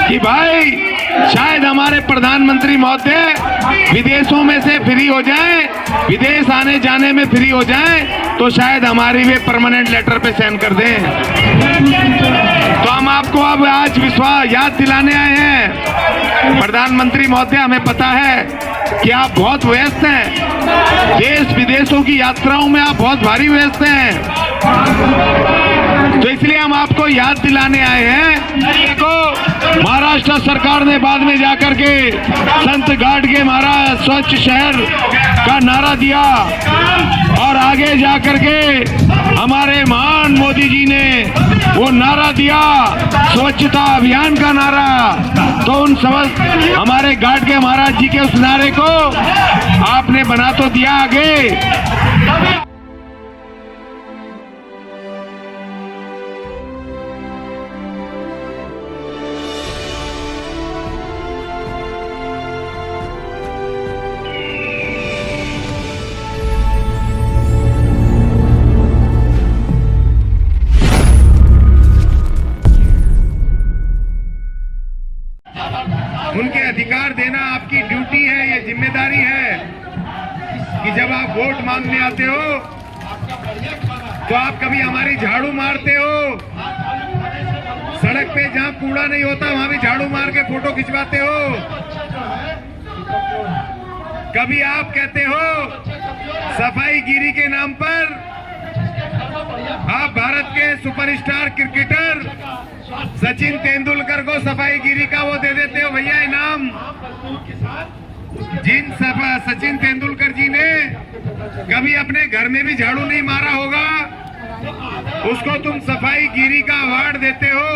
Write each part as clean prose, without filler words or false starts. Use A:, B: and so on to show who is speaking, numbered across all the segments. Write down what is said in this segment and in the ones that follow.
A: कि भाई शायद हमारे प्रधानमंत्री महोदय विदेशों में से फ्री हो जाएं, विदेश आने जाने में फ्री हो जाएं, तो शायद हमारी वे परमानेंट लेटर पे साइन कर दें। तो हम आपको अब आज विश्वास याद दिलाने आए हैं। प्रधानमंत्री महोदय, हमें पता है कि आप बहुत व्यस्त हैं, देश विदेशों की यात्राओं में आप बहुत भारी व्यस्त हैं, तो इसलिए हम आपको याद दिलाने आए हैं। देखो, महाराष्ट्र सरकार ने बाद में जाकर के संत गाडगे महाराज स्वच्छ शहर का नारा दिया और आगे जाकर के हमारे महान मोदी जी ने वो नारा दिया, स्वच्छता अभियान का नारा। तो उन समस्त हमारे गाडगे महाराज जी के उस नारे को आपने बना तो दिया आगे। उनके अधिकार देना आपकी ड्यूटी है, ये जिम्मेदारी है कि जब आप वोट मांगने आते हो तो आप कभी हमारी झाड़ू मारते हो, सड़क पे जहां कूड़ा नहीं होता वहां भी झाड़ू मार के फोटो खिंचवाते हो, कभी आप कहते हो सफाईगिरी के नाम पर आप भारत के सुपरस्टार क्रिकेटर सचिन तेंदुलकर को सफाईगिरी का वो दे देते हो भैया इनाम। जिन सचिन तेंदुलकर जी ने कभी अपने घर में भी झाड़ू नहीं मारा होगा, उसको तुम सफाईगिरी का अवार्ड देते हो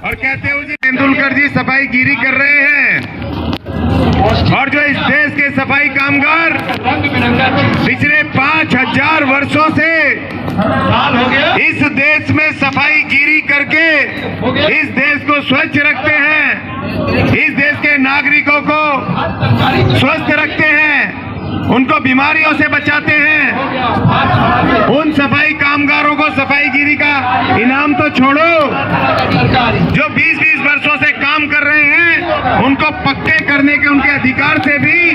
A: और कहते हो जी तेंदुलकर जी सफाईगिरी कर रहे हैं। और जो इस देश के सफाई कामगार पिछले 5000 वर्षों से इस देश में सफाईगिरी करके इस देश को स्वच्छ रखते हैं, इस देश के नागरिकों को स्वस्थ रखते हैं, उनको बीमारियों से बचाते हैं, उन सफाई कामगारों को सफाईगिरी का इनाम तो छोड़ो, जो 20-20 वर्षों से काम कर रहे हैं उनको पक्के करने के उनके अधिकार से भी,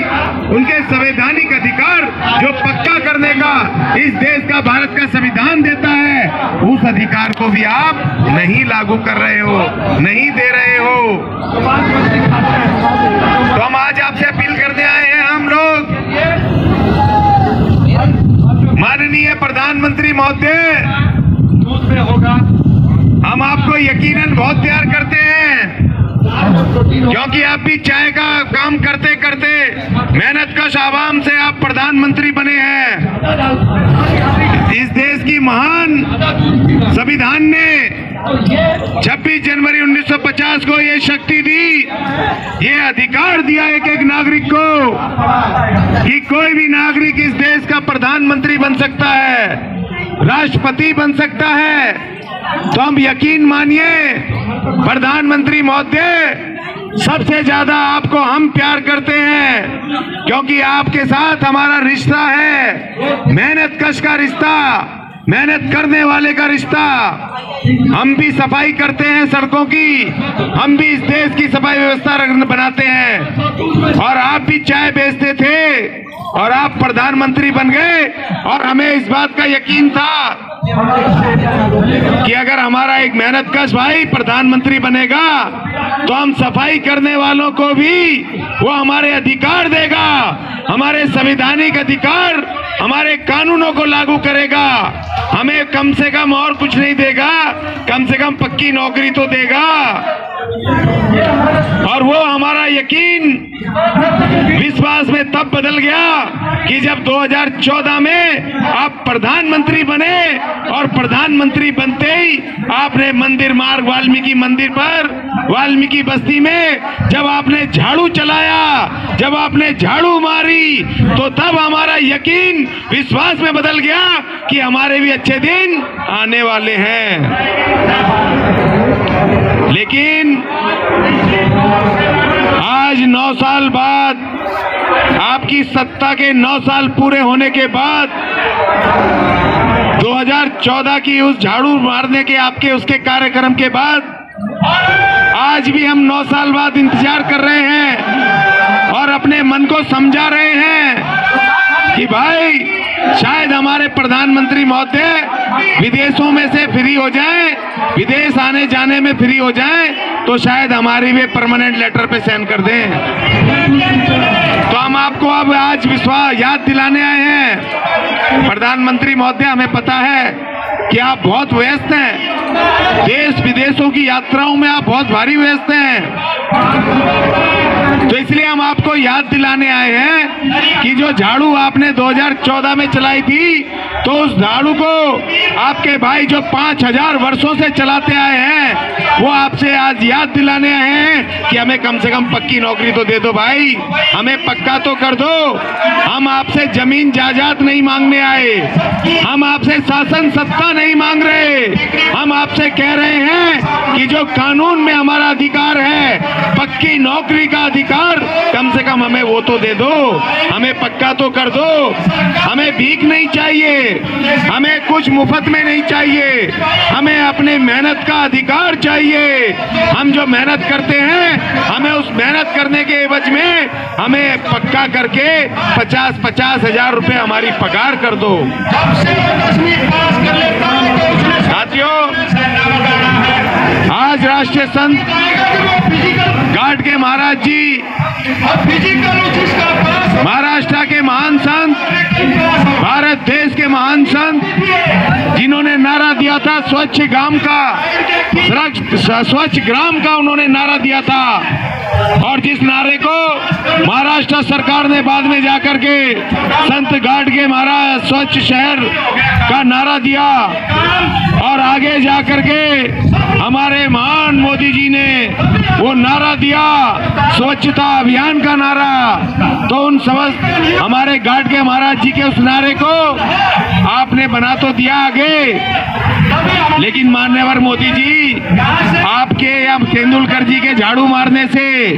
A: उनके संवैधानिक अधिकार जो पक्का करने का इस देश का भारत का संविधान देता है, उस अधिकार को भी आप नहीं लागू कर रहे हो, नहीं दे रहे हो। तो हम आज आपसे अपील करने आए हैं, हम लोग माननीय प्रधानमंत्री महोदय, हम आपको यकीनन बहुत प्यार करते हैं, क्योंकि आप भी चाय का काम करते करते मेहनतकश आवाम से आप प्रधानमंत्री बने हैं। इस देश की महान संविधान ने 26 जनवरी 1950 को ये शक्ति दी, ये अधिकार दिया एक एक नागरिक को कि कोई भी नागरिक इस देश का प्रधानमंत्री बन सकता है, राष्ट्रपति बन सकता है। तो हम यकीन मानिए प्रधानमंत्री महोदय, सबसे ज्यादा आपको हम प्यार करते हैं, क्योंकि आपके साथ हमारा रिश्ता है, मेहनतकश का रिश्ता, मेहनत करने वाले का रिश्ता। हम भी सफाई करते हैं सड़कों की, हम भी इस देश की सफाई व्यवस्था बनाते हैं, और आप भी चाय बेचते थे और आप प्रधानमंत्री बन गए, और हमें इस बात का यकीन था कि अगर हमारा एक मेहनतकश भाई प्रधानमंत्री बनेगा तो हम सफाई करने वालों को भी वो हमारे अधिकार देगा, हमारे संवैधानिक अधिकार, हमारे कानूनों को लागू करेगा, हमें कम से कम और कुछ नहीं देगा, कम से कम पक्की नौकरी तो देगा। और वो हमारा यकीन विश्वास में तब बदल गया कि जब 2014 में आप प्रधानमंत्री बने, और प्रधानमंत्री बनते ही आपने मंदिर मार्ग वाल्मीकि मंदिर पर, वाल्मीकि बस्ती में जब आपने झाड़ू चलाया, जब आपने झाड़ू मारी, तो तब हमारा यकीन विश्वास में बदल गया कि हमारे भी अच्छे दिन आने वाले हैं। लेकिन आज 9 साल बाद, आपकी सत्ता के 9 साल पूरे होने के बाद, 2014 की उस झाड़ू मारने के आपके उसके कार्यक्रम के बाद आज भी हम 9 साल बाद इंतजार कर रहे हैं और अपने मन को समझा रहे हैं कि भाई शायद हमारे प्रधानमंत्री महोदय विदेशों में से फ्री हो जाएं, विदेश आने जाने में फ्री हो जाएं, तो शायद हमारी भी परमानेंट लेटर पे साइन कर दें। तो हम आपको अब आज विश्वास याद दिलाने आए हैं। प्रधानमंत्री महोदय, हमें पता है कि आप बहुत व्यस्त हैं, देश विदेशों की यात्राओं में आप बहुत भारी व्यस्त हैं, तो इसलिए हम आपको याद दिलाने आए हैं कि जो झाड़ू आपने 2014 में चलाई थी, तो उस झाड़ू को आपके भाई जो 5000 वर्षों से चलाते आए हैं, वो आपसे आज याद दिलाने आए हैं कि हमें कम से कम पक्की नौकरी तो दे दो भाई, हमें पक्का तो कर दो। हम आपसे जमीन जायदाद नहीं मांगने आए, हम आपसे शासन सत्ता नहीं मांग रहे, हम आपसे कह रहे हैं कि जो कानून में हमारा अधिकार है, पक्की नौकरी का अधिकार, कम से कम हमें वो तो दे दो, हमें पक्का तो कर दो। हमें भीख नहीं चाहिए, हमें कुछ मुफ्त में नहीं चाहिए, हमें अपने मेहनत का अधिकार चाहिए। हम जो मेहनत करते हैं, हमें उस मेहनत करने के एवज में हमें पक्का करके 50-50 हजार रुपए हमारी पगार कर दो। साथियों, आज राष्ट्रीय संत घाट के महाराज जी, महाराष्ट्र के महान संत, भारत देश के महान संत, जिन्होंने नारा दिया था स्वच्छ ग्राम का, स्वच्छ ग्राम का उन्होंने नारा दिया था, और जिस नारे को महाराष्ट्र सरकार ने बाद में जाकर के संत घाट के महाराज स्वच्छ शहर का नारा दिया, और आगे जाकर के हमारे महान मोदी जी ने वो नारा दिया स्वच्छता अभियान का नारा। तो उन समस्त हमारे घाट के महाराज जी के उस नारे को आपने बना तो दिया आगे, लेकिन माननीय मोदी जी, आपके या तेंदुलकर जी के झाड़ू मारने से,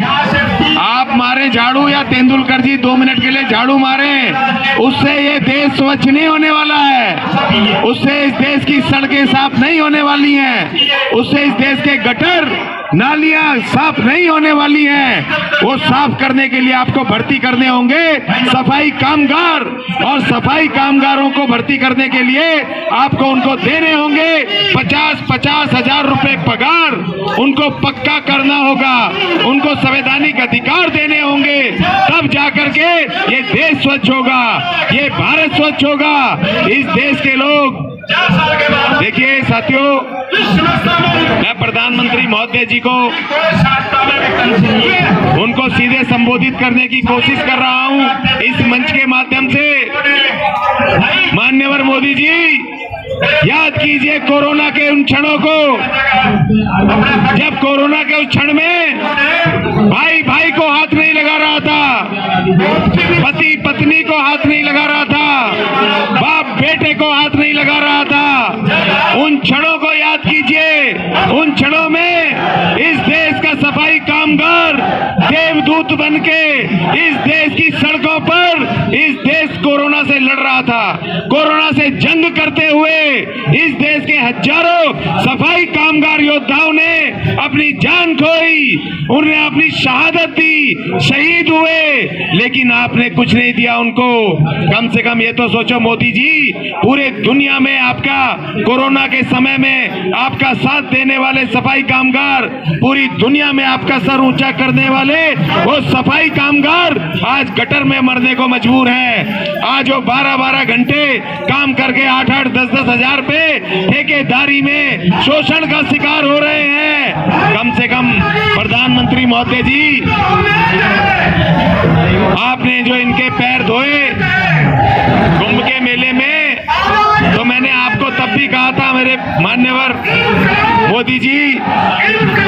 A: आप मारे झाड़ू या तेंदुलकर जी 2 मिनट के लिए झाड़ू मारे, उससे ये देश स्वच्छ नहीं होने वाला है, उससे इस देश की सड़कें साफ नहीं होने वाली हैं, उससे इस देश के गटर नालियां साफ नहीं होने वाली हैं। वो साफ करने के लिए आपको भर्ती करने होंगे सफाई कामगार, और सफाई कामगारों को भर्ती करने के लिए आपको उनको देने होंगे 50-50 हजार रुपए पगार, उनको पक्का करना होगा, उनको संवैधानिक अधिकार देने होंगे, तब जाकर के ये देश स्वच्छ होगा, ये भारत स्वच्छ होगा। इस देश के लोग, देखिए साथियों, मैं प्रधानमंत्री महोदय जी को उनको सीधे संबोधित करने की कोशिश कर रहा हूं इस मंच के माध्यम से। माननीय मोदी जी, याद कीजिए कोरोना के उन क्षणों को, जब कोरोना के उस क्षण में भाई भाई को हाथ नहीं लगा रहा था, पति पत्नी को हाथ नहीं लगा रहा था, बाप बेटे को हाथ नहीं लगा रहा था। उन क्षणों को याद कीजिए, उन क्षणों में इस देश का सफाई कामगार देवदूत बनके इस देश की सड़कों पर इस देश कोरोना से लड़ रहा था, कोरोना से जंग करते हुए इस देश के हजारों सफाई कामगार योद्धाओं ने अपनी जान खोई, उन्हें अपनी शहादत दी, शहीद हुए, लेकिन आपने कुछ नहीं दिया उनको। कम से कम ये तो सोचो मोदी जी, पूरे दुनिया में आपका कोरोना के समय में आपका साथ देने वाले सफाई कामगार, पूरी दुनिया में आपका सर ऊंचा करने वाले वो सफाई कामगार आज गटर में मरने को मजबूर हैं। आज वो 12-12 घंटे काम करके 8-8, 10-10 हजार पे ठेकेदारी में शोषण का शिकार हो रहे हैं। कम से कम प्रधानमंत्री महोदय जी, आपने जो इनके पैर धोए कुंभ के मेले में, तो मैंने आपको तब भी कहा था मेरे मान्यवर मोदी जी,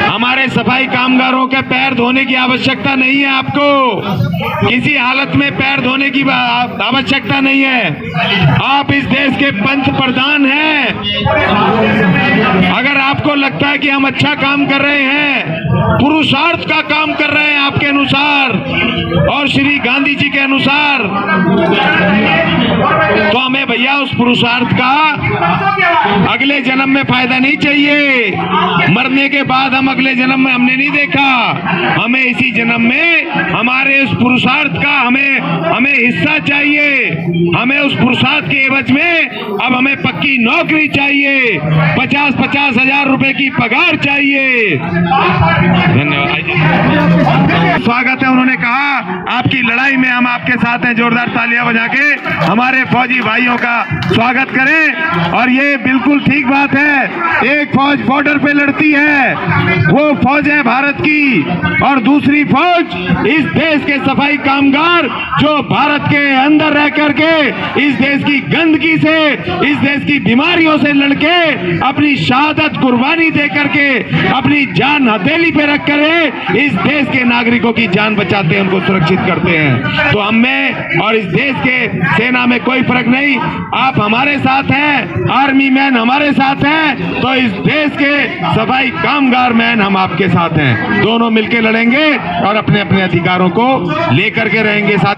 A: हमारे सफाई कामगारों के पैर धोने की आवश्यकता नहीं है, आपको किसी हालत में पैर धोने की आवश्यकता नहीं है। आप इस देश के पंत प्रधान हैं। अगर आपको लगता है कि हम अच्छा काम कर रहे हैं, पुरुषार्थ का काम कर रहे हैं आपके अनुसार और श्री गांधी जी के अनुसार, तो हमें भैया उस पुरुषार्थ का अगले जन्म में फायदा नहीं चाहिए। मरने के बाद हम अगले जन्म में हमने नहीं देखा, हमें इसी जन्म में हमारे उस पुरुषार्थ का हमें हिस्सा चाहिए। हमें उस पुरुषार्थ के एवज में अब हमें पक्की नौकरी चाहिए, 50-50 हजार रुपए की पगार चाहिए। धन्यवाद। स्वागत है। उन्होंने कहा आपकी लड़ाई में हम आपके साथ हैं। जोरदार तालियां बजा के हमारे फौजी भाइयों का स्वागत करें। और ये बिल्कुल ठीक बात है, एक फौज बॉर्डर पे लड़ती है, वो फौज है भारत की, और दूसरी फौज इस देश के सफाई कामगार जो भारत के अंदर रह करके इस देश की गंदगी से, इस देश की बीमारियों से लड़के अपनी शहादत कुर्बानी दे करके अपनी जान हथेली पे रख कर इस देश के नागरिकों की जान बचाते हैं, उनको सुरक्षित करते हैं। तो हमें और इस देश के सेना में कोई फर्क नहीं। आप हमारे साथ हैं, आर्मी मैन हमारे साथ हैं, तो इस देश के सफाई कामगार मैन हम आपके साथ हैं। दोनों मिलकर लड़ेंगे और अपने अपने अधिकारों को लेकर के रहेंगे साथ।